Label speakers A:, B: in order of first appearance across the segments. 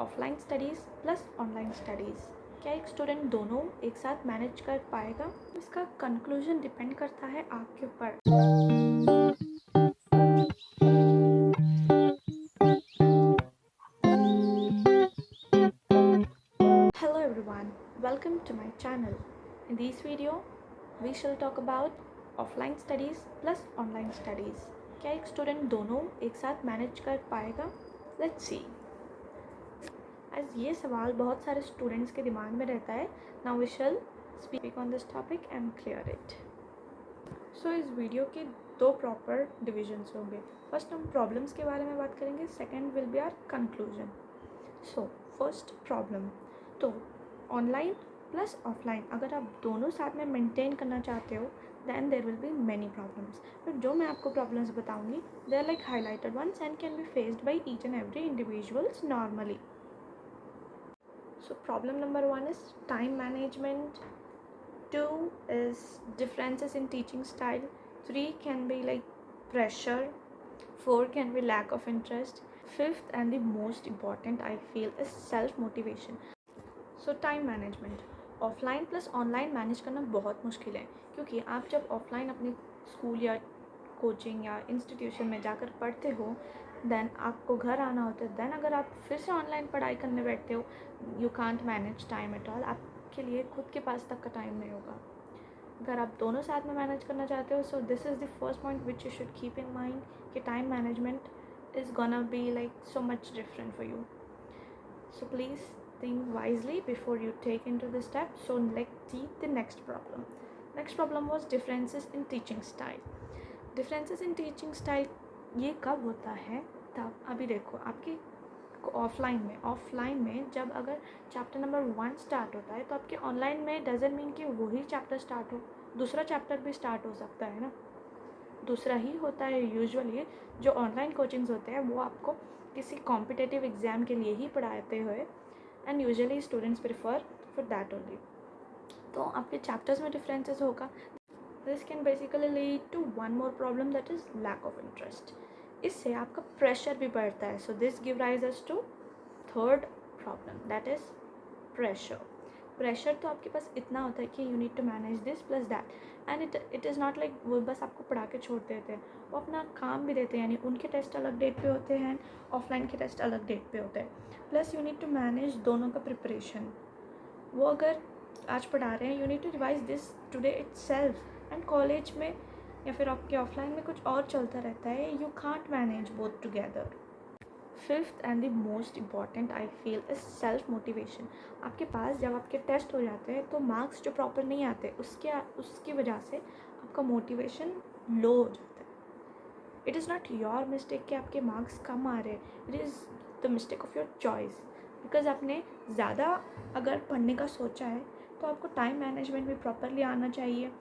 A: Offline studies plus online studies, क्या एक student दोनों एक साथ मैनेज कर पाएगा? इसका कंक्लूजन डिपेंड करता है आपके ऊपर। Hello everyone, welcome to my channel. In this video, we shall talk about offline studies plus online studies. क्या एक स्टूडेंट दोनों एक साथ मैनेज कर पाएगा? Let's see. As ये सवाल बहुत सारे स्टूडेंट्स के दिमाग में रहता है, now we shall speak on this topic and clear it. So इस वीडियो के दो प्रॉपर डिविजन्स होंगे. फर्स्ट हम प्रॉब्लम्स के बारे में बात करेंगे, second will be our conclusion. So first problem, तो ऑनलाइन प्लस ऑफलाइन अगर आप दोनों साथ में मेंटेन करना चाहते हो then there will be many problems. But जो मैं आपको प्रॉब्लम्स बताऊंगी they are like highlighted ones and can be faced by each and every individuals normally. So problem number 1 is time management, 2 is differences in teaching style, 3 can be like pressure, 4 can be lack of interest, 5th and the most important I feel is self motivation. So time management, offline plus online manage करना बहुत मुश्किल है, क्योंकि आप जब offline अपने school या coaching या इंस्टीट्यूशन में जाकर पढ़ते हो देन आपको घर आना होता है, देन अगर आप फिर से ऑनलाइन पढ़ाई करने बैठते हो you can't manage time at all. आपके लिए खुद के पास तक का टाइम नहीं होगा. अगर आप दोनों साथ में मैनेज करना चाहते हो so this is the first point which you should keep in mind कि time management is gonna be like so much different for you. So please think wisely before you take into this step. So let's see the next problem. Next problem was differences in teaching style. Differences in teaching style ये कब होता है? तब अभी देखो आपके offline में जब अगर चैप्टर नंबर 1 स्टार्ट होता है तो आपके ऑनलाइन में डजेंट मीन कि वही चैप्टर स्टार्ट हो, दूसरा चैप्टर भी स्टार्ट हो सकता है ना. दूसरा ही होता है यूजुअली. जो ऑनलाइन कोचिंग्स होते हैं वो आपको किसी कॉम्पिटिटिव एग्ज़ाम के लिए ही पढ़ाते हुए and usually students prefer for that only. तो आपके चैप्टर्स में डिफरेंसेस होगा. This can basically lead to one more problem that is lack of interest. इससे आपका प्रेशर भी बढ़ता है. So this give rises to third problem that is pressure. Pressure तो आपके पास इतना होता है कि you need to manage this plus that and it is not like वो बस आपको पढ़ा के छोड़ देते हैं, वो अपना काम भी देते हैं. यानी उनके टेस्ट अलग डेट पे होते हैं, ऑफलाइन के टेस्ट अलग डेट पे होते हैं. Plus you need to manage दोनों का प्रिपरेशन. वो अगर आज पढ़ा रहे हैं you need to revise this today itself. And college में या फिर आपके ऑफलाइन में कुछ और चलता रहता है. You can't manage both together. Fifth and the most important I feel is self motivation. आपके पास जब आपके टेस्ट हो जाते हैं तो मार्क्स जो प्रॉपर नहीं आते उसकी वजह से आपका मोटिवेशन लो हो जाता है. It is not your mistake कि आपके मार्क्स कम आ रहे हैं. It is the mistake of your choice. Because आपने ज़्यादा अगर पढ़ने का सोचा है तो आपको टाइम मैनेजमेंट भी प्रॉपरली आना चाहिए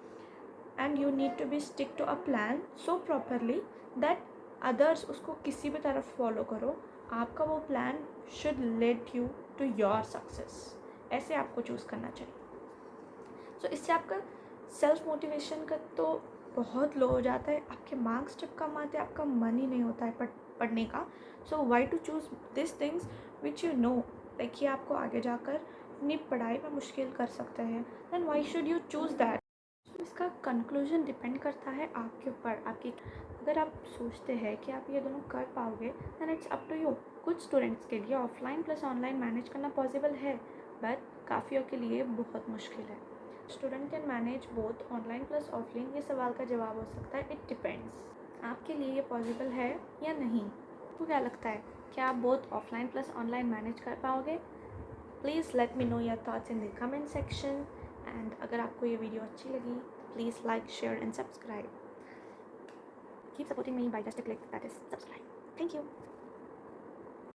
A: and you need to be stick to a plan so properly that others उसको किसी भी तरफ फॉलो करो. आपका वो plan should led you to your success. ऐसे आपको चूज़ करना चाहिए. सो इससे आपका सेल्फ मोटिवेशन का तो बहुत लो हो जाता है. आपके मार्क्स जब कम आते हैं आपका मन ही नहीं होता है पढ़ने का. So why to choose this things which you know like ये आपको आगे जाकर अपनी पढ़ाई में मुश्किल कर सकते हैं. Then why should you choose that. इसका कंक्लूजन डिपेंड करता है आपके ऊपर. आपकी अगर आप सोचते हैं कि आप ये दोनों कर पाओगे then it's up to you. कुछ स्टूडेंट्स के लिए ऑफलाइन प्लस ऑनलाइन मैनेज करना पॉसिबल है बट काफ़ियों के लिए बहुत मुश्किल है. Student can manage both online plus offline, ये सवाल का जवाब हो सकता है इट डिपेंड्स. आपके लिए ये पॉसिबल है या नहीं. आपको क्या लगता है, क्या आप both offline plus online manage कर पाओगे? Please let me know your thoughts in the comment section. And अगर आपको ये वीडियो अच्छी लगी please like, share and subscribe. Keep supporting me by just a click, that is subscribe. Thank you.